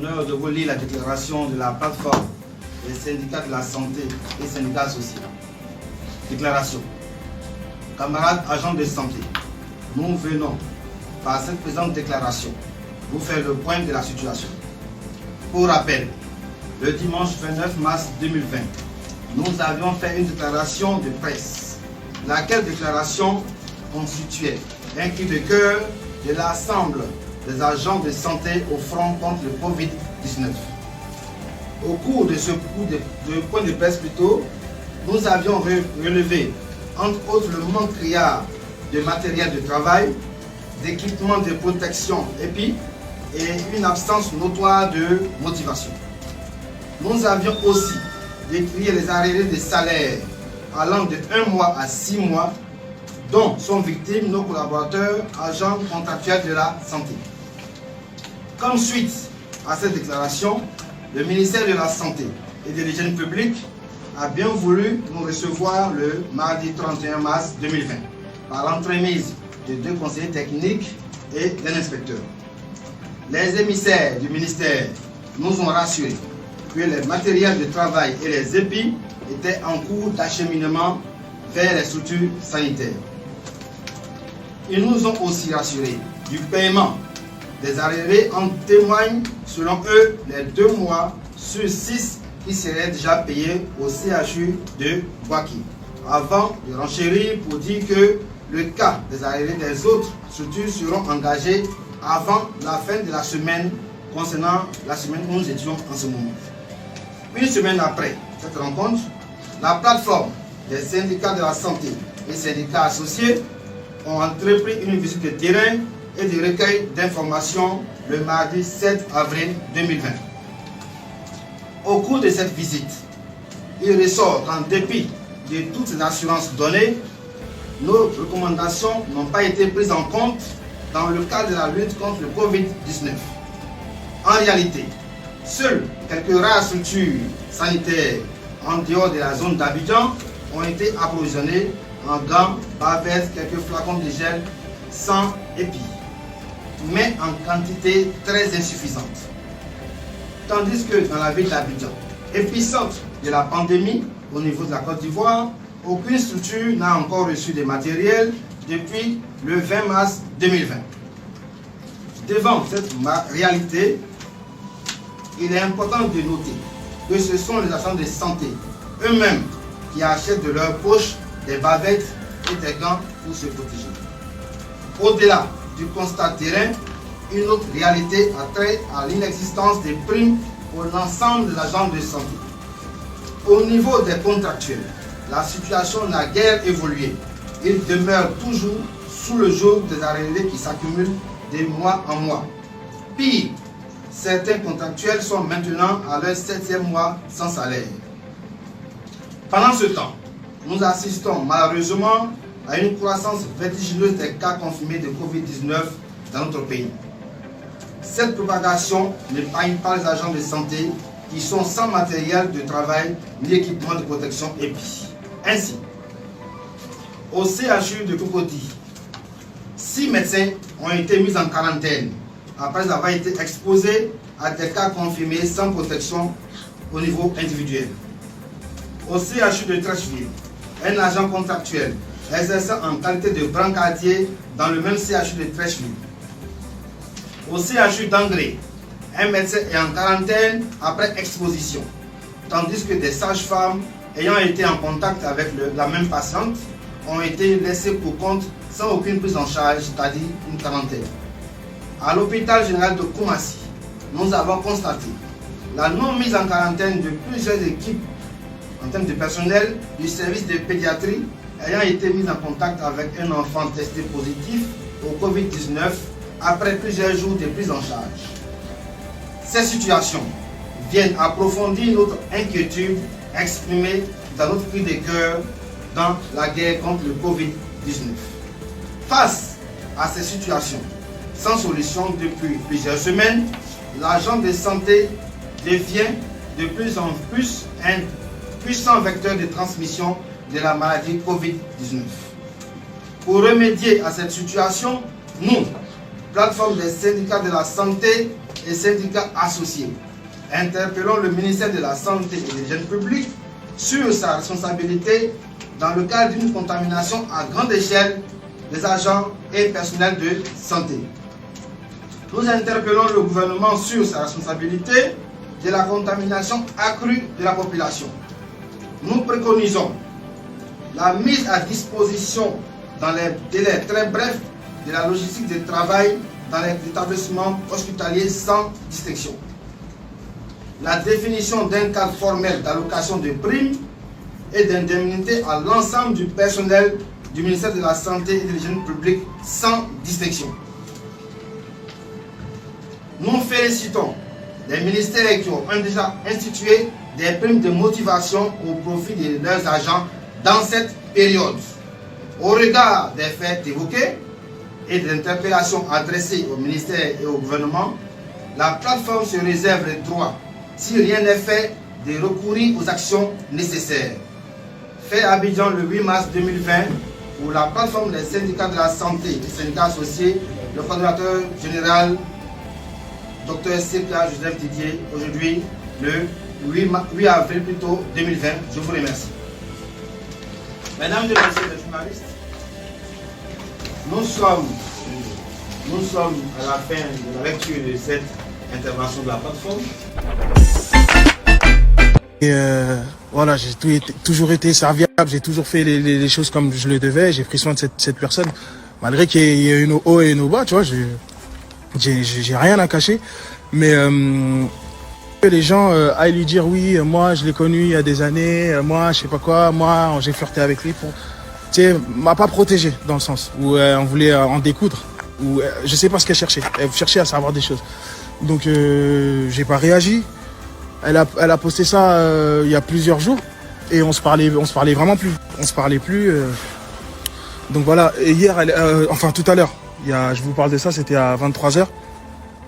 L'honneur de vous lire la déclaration de la plateforme des syndicats de la santé et syndicats associés. Déclaration. Camarades agents de santé, nous venons par cette présente déclaration vous faire le point de la situation. Pour rappel, le dimanche 29 mars 2020, nous avions fait une déclaration de presse, laquelle déclaration constituait un cri de cœur de l'ensemble des agents de santé au front contre le Covid-19. Au cours de ce point de presse plutôt, nous avions relevé, entre autres, le manque criard de matériel de travail, d'équipement de protection et une absence notoire de motivation. Nous avions aussi décrié les arriérés de salaires allant de 1 mois à 6 mois, dont sont victimes nos collaborateurs agents contractuels de la santé. Comme suite à cette déclaration, le ministère de la Santé et de l'Hygiène publique a bien voulu nous recevoir le mardi 31 mars 2020 par l'entremise de 2 conseillers techniques et d'un inspecteur. Les émissaires du ministère nous ont rassuré que les matériels de travail et les épis étaient en cours d'acheminement vers les structures sanitaires. Ils nous ont aussi rassuré du paiement des arriérés. En témoignent, selon eux, les 2 mois sur 6 qui seraient déjà payés au CHU de Boaki, avant de renchérir pour dire que le cas des arriérés des autres structures seront engagés avant la fin de la semaine concernant la semaine où nous étions en ce moment. Une semaine après cette rencontre, la plateforme des syndicats de la santé et syndicats associés ont entrepris une visite de terrain et de recueil d'informations le mardi 7 avril 2020. Au cours de cette visite, il ressort qu'en dépit de toutes les assurances données, nos recommandations n'ont pas été prises en compte dans le cadre de la lutte contre le Covid-19. En réalité, seules quelques rares structures sanitaires en dehors de la zone d'Abidjan ont été approvisionnées en gants, bavettes, quelques flacons de gel, sang et pis, mais en quantité très insuffisante. Tandis que dans la ville d'Abidjan, épicentre de la pandémie au niveau de la Côte d'Ivoire, aucune structure n'a encore reçu de matériel depuis le 20 mars 2020. Devant cette réalité, il est important de noter que ce sont les agents de santé eux-mêmes qui achètent de leur poche des bavettes et des gants pour se protéger. Au-delà du constat terrain, une autre réalité a trait à l'inexistence des primes pour l'ensemble des agents de santé. Au niveau des contractuels, la situation n'a guère évolué. Ils demeurent toujours sous le joug des arriérés qui s'accumulent de mois en mois. Pire, certains contractuels sont maintenant à leur 7e mois sans salaire. Pendant ce temps, nous assistons malheureusement à une croissance vertigineuse des cas confirmés de Covid-19 dans notre pays. Cette propagation n'épargne pas les agents de santé qui sont sans matériel de travail ni équipement de protection EPI. Ainsi, au CHU de Cocody, 6 médecins ont été mis en quarantaine après avoir été exposés à des cas confirmés sans protection au niveau individuel. Au CHU de Trècheville, un agent contractuel exerçant en qualité de brancardier dans le même CHU de Trècheville. Au CHU d'Angré, un médecin est en quarantaine après exposition, tandis que des sages-femmes ayant été en contact avec la même patiente ont été laissées pour compte sans aucune prise en charge, c'est-à-dire une quarantaine. À l'hôpital général de Koumassi, nous avons constaté la non-mise en quarantaine de plusieurs équipes en termes de personnel du service de pédiatrie ayant été mis en contact avec un enfant testé positif au Covid-19 après plusieurs jours de prise en charge. Ces situations viennent approfondir notre inquiétude exprimée dans notre cri de cœur dans la guerre contre le Covid-19. Face à ces situations sans solution depuis plusieurs semaines, l'agent de santé devient de plus en plus un puissant vecteur de transmission de la maladie Covid-19. Pour remédier à cette situation, nous, plateforme des syndicats de la santé et syndicats associés. Interpellons le ministère de la Santé et de l'Hygiène publique sur sa responsabilité dans le cadre d'une contamination à grande échelle des agents et personnels de santé. Nous interpellons le gouvernement sur sa responsabilité de la contamination accrue de la population. Nous préconisons la mise à disposition dans les délais très brefs de la logistique de travail dans les établissements hospitaliers sans distinction. La définition d'un cadre formel d'allocation de primes et d'indemnités à l'ensemble du personnel du ministère de la Santé et de l'Hygiène publique sans distinction. Nous félicitons les ministères qui ont déjà institué des primes de motivation au profit de leurs agents dans cette période. Au regard des faits évoqués et des interpellations adressées au ministère et au gouvernement, la plateforme se réserve le droit, si rien n'est fait, de recourir aux actions nécessaires. Fait à Abidjan le 8 mars 2020, où la plateforme des syndicats de la santé et syndicats associés, le coordinateur général Dr C.K. Joseph Didier, aujourd'hui le 8 avril 2020. Je vous remercie. Mesdames et messieurs les journalistes, nous sommes à la fin de la lecture de cette intervention de la plateforme. Et voilà, j'ai toujours été serviable, j'ai toujours fait les choses comme je le devais, j'ai pris soin de cette personne, malgré qu'il y ait une haut et une bas, tu vois, j'ai rien à cacher, mais les gens aillent lui dire oui, moi je l'ai connu il y a des années, moi je sais pas quoi, moi j'ai flirté avec lui, tu sais, m'a pas protégé dans le sens où on voulait en découdre, ou je sais pas ce qu'elle cherchait, elle cherchait à savoir des choses, donc j'ai pas réagi. Elle a posté ça il y a plusieurs jours et on se parlait vraiment plus. On se parlait plus. Donc voilà. Et hier, enfin tout à l'heure, je vous parle de ça, c'était à 23h.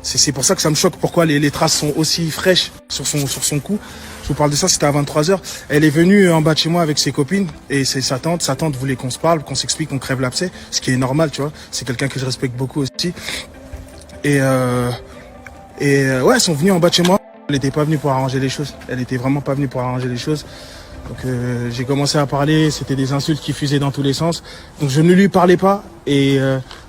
C'est pour ça que ça me choque. Pourquoi les traces sont aussi fraîches sur son cou. Je vous parle de ça, c'était à 23h. Elle est venue en bas de chez moi avec ses copines et c'est sa tante. Sa tante voulait qu'on se parle, qu'on s'explique, qu'on crève l'abcès, ce qui est normal, tu vois. C'est quelqu'un que je respecte beaucoup aussi. Et ouais, elles sont venues en bas de chez moi. Elle n'était pas venue pour arranger les choses. Elle n'était vraiment pas venue pour arranger les choses. Donc j'ai commencé à parler, c'était des insultes qui fusaient dans tous les sens. Donc je ne lui parlais pas. Et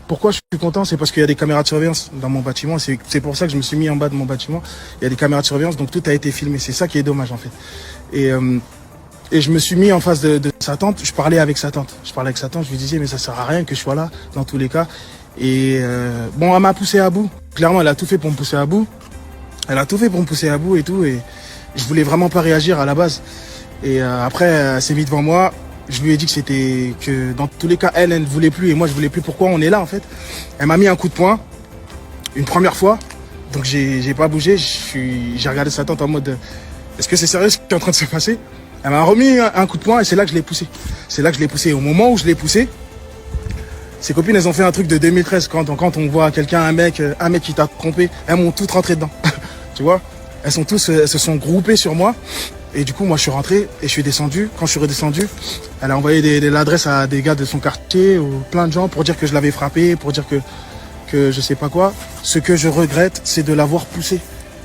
pourquoi je suis content, c'est parce qu'il y a des caméras de surveillance dans mon bâtiment. C'est pour ça que je me suis mis en bas de mon bâtiment. Il y a des caméras de surveillance, donc tout a été filmé. C'est ça qui est dommage en fait. Et je me suis mis en face de sa tante. Je parlais avec sa tante. Je lui disais mais ça sert à rien que je sois là dans tous les cas. Et bon, elle m'a poussé à bout. Clairement, elle a tout fait pour me pousser à bout. Elle a tout fait pour me pousser à bout et tout, et je voulais vraiment pas réagir à la base. Et après, elle s'est mise devant moi. Je lui ai dit que dans tous les cas, elle ne voulait plus et moi je voulais plus. Pourquoi on est là en fait? Elle m'a mis un coup de poing une première fois, donc j'ai pas bougé. J'ai regardé sa tante en mode est-ce que c'est sérieux ce qui est en train de se passer? Elle m'a remis un coup de poing et c'est là que je l'ai poussé. Et au moment où je l'ai poussé, ses copines, elles ont fait un truc de 2013 quand on voit quelqu'un, un mec qui t'a trompé, elles m'ont toutes rentré dedans. Tu vois, elles se sont groupées sur moi et du coup moi je suis rentré et je suis descendu. Quand je suis redescendu, elle a envoyé l'adresse à des gars de son quartier ou plein de gens pour dire que je l'avais frappé, pour dire que je sais pas quoi. Ce que je regrette, c'est de l'avoir poussé.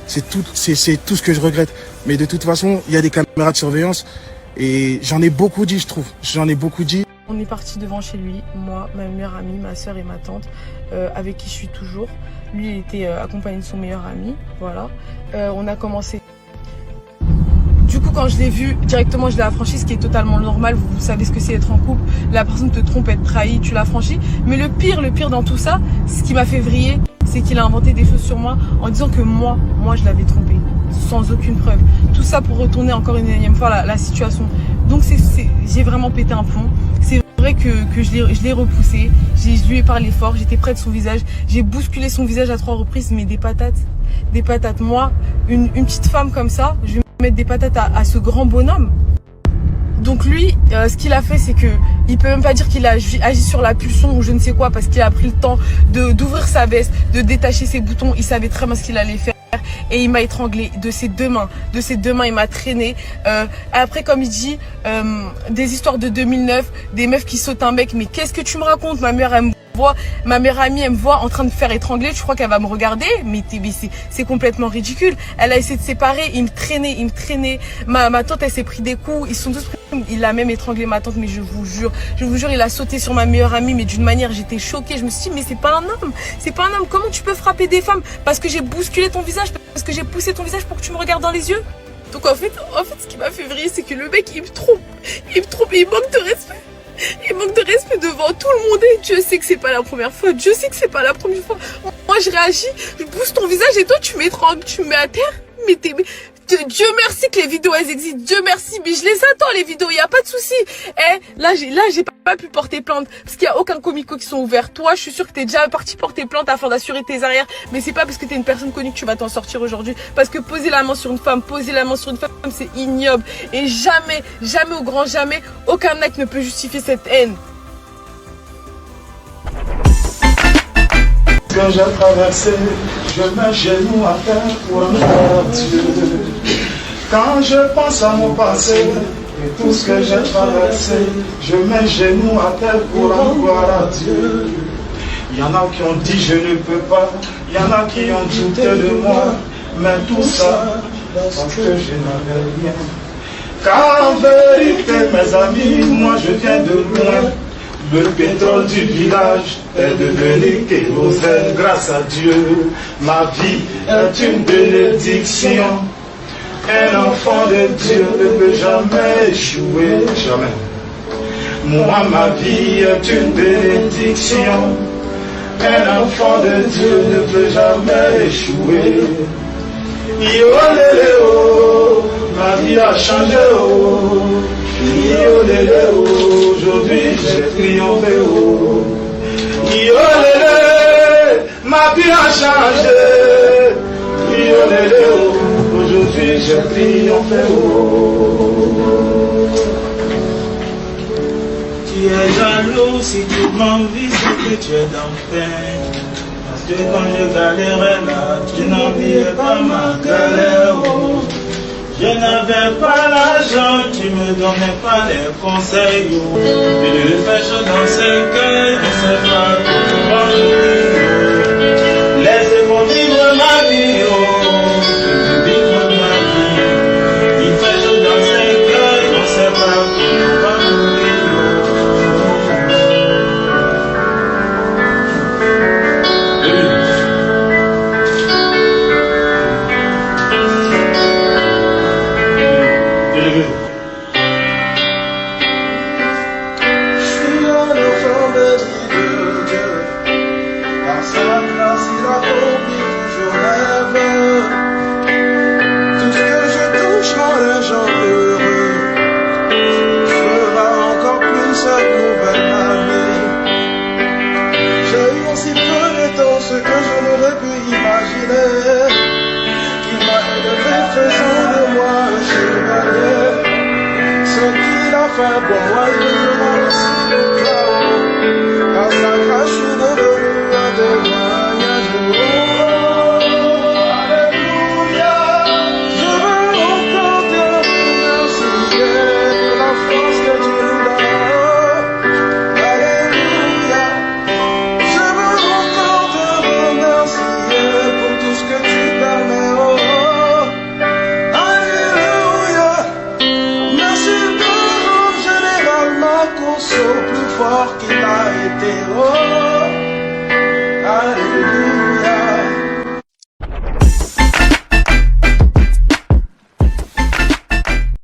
C'est tout ce que je regrette. Mais de toute façon, il y a des caméras de surveillance et j'en ai beaucoup dit, je trouve. On est parti devant chez lui, moi, ma meilleure amie, ma soeur et ma tante, avec qui je suis toujours. Lui, il était accompagné de son meilleur ami, voilà. On a commencé. Du coup, quand je l'ai vu, directement, je l'ai affranchi, ce qui est totalement normal. Vous savez ce que c'est être en couple. La personne te trompe, être trahie, tu l'affranchis. Mais le pire dans tout ça, ce qui m'a fait vriller, c'est qu'il a inventé des choses sur moi en disant que moi, je l'avais trompé, sans aucune preuve. Tout ça pour retourner encore une énième fois la situation. Donc j'ai vraiment pété un plomb. C'est vrai que je l'ai repoussé, je lui ai parlé fort, j'étais près de son visage, j'ai bousculé son visage à 3 reprises, mais des patates. Moi, une petite femme comme ça, je vais mettre des patates à ce grand bonhomme. Donc lui, ce qu'il a fait, c'est que il peut même pas dire qu'il a agi sur la pulsion ou je ne sais quoi, parce qu'il a pris le temps d'ouvrir sa veste, de détacher ses boutons. Il savait très bien ce qu'il allait faire. Et il m'a étranglé de ses deux mains. Il m'a traîné. Après, comme il dit, des histoires de 2009, des meufs qui sautent un mec. Mais qu'est-ce que tu me racontes? Ma mère, elle me ma meilleure amie, elle me voit en train de faire étrangler, tu crois qu'elle va me regarder? Mais c'est complètement ridicule. Elle a essayé de séparer, il me traînait. Ma tante, elle s'est pris des coups, ils sont tous pris. Il a même étranglé ma tante, mais je vous jure, il a sauté sur ma meilleure amie, mais d'une manière, j'étais choquée. Je me suis dit, mais c'est pas un homme, comment tu peux frapper des femmes? Parce que j'ai bousculé ton visage, parce que j'ai poussé ton visage pour que tu me regardes dans les yeux. Donc en fait, ce qui m'a fait vriller, c'est que le mec, il me trompe, il manque de respect. Il manque de respect devant tout le monde et Dieu sait que c'est pas la première fois. Moi je réagis, je pousse ton visage et toi tu m'étrangles, tu me mets à terre. Mais Dieu merci que les vidéos elles existent, Dieu merci, mais je les attends les vidéos, y a pas de souci. Là j'ai pas pu porter plainte parce qu'il y a aucun comico qui sont ouverts. Toi je suis sûre que t'es déjà parti porter plainte afin d'assurer tes arrières, mais c'est pas parce que t'es une personne connue que tu vas t'en sortir aujourd'hui. Parce que poser la main sur une femme, c'est ignoble. Et jamais, au grand jamais, aucun acte ne peut justifier cette haine. Que j'ai traversé, je mets genoux à terre pour voir Dieu. Quand je pense à mon passé et tout ce que j'ai traversé, je mets genoux à terre pour voir Dieu. Il y en a qui ont dit je ne peux pas, il y en a qui ont douté de moi, mais tout ça parce que je n'avais rien. Car en vérité, mes amis, moi je viens de loin. Le pétrole du village est devenu kérosène grâce à Dieu. Ma vie est une bénédiction. Un enfant de Dieu ne peut jamais échouer, jamais. Moi, ma vie est une bénédiction. Un enfant de Dieu ne peut jamais échouer. Yo lélé oh, ma vie a changé oh. Yo lélé oh, aujourd'hui j'ai triomphé oh. Yo lélé, ma vie a changé. Yo lélé oh, aujourd'hui j'ai triomphé oh. Tu es jaloux si tu m'envies, c'est que tu es dans peine. Parce que quand je galérais là, tu n'enviais pas ma galère oh. Je n'avais pas l'argent, tu me donnais pas les conseils oh. Il fait chaud dans 5 heures, je sais pas comment vivre. Laissez-moi vivre ma vie oh. Je veux vivre ma vie. Il fait chaud dans 5 heures, je ne sais pas comment mourir Pour moi, il me aussi le chaos. Car sa grâce, je suis devenu un témoignage. Oh, alléluia. Je veux encore te remercier pour la force que tu nous donnes. Alléluia. Je veux encore te remercier pour tout ce que tu permets. Oh, alléluia. Merci plus fort qu'il a été, oh, allez.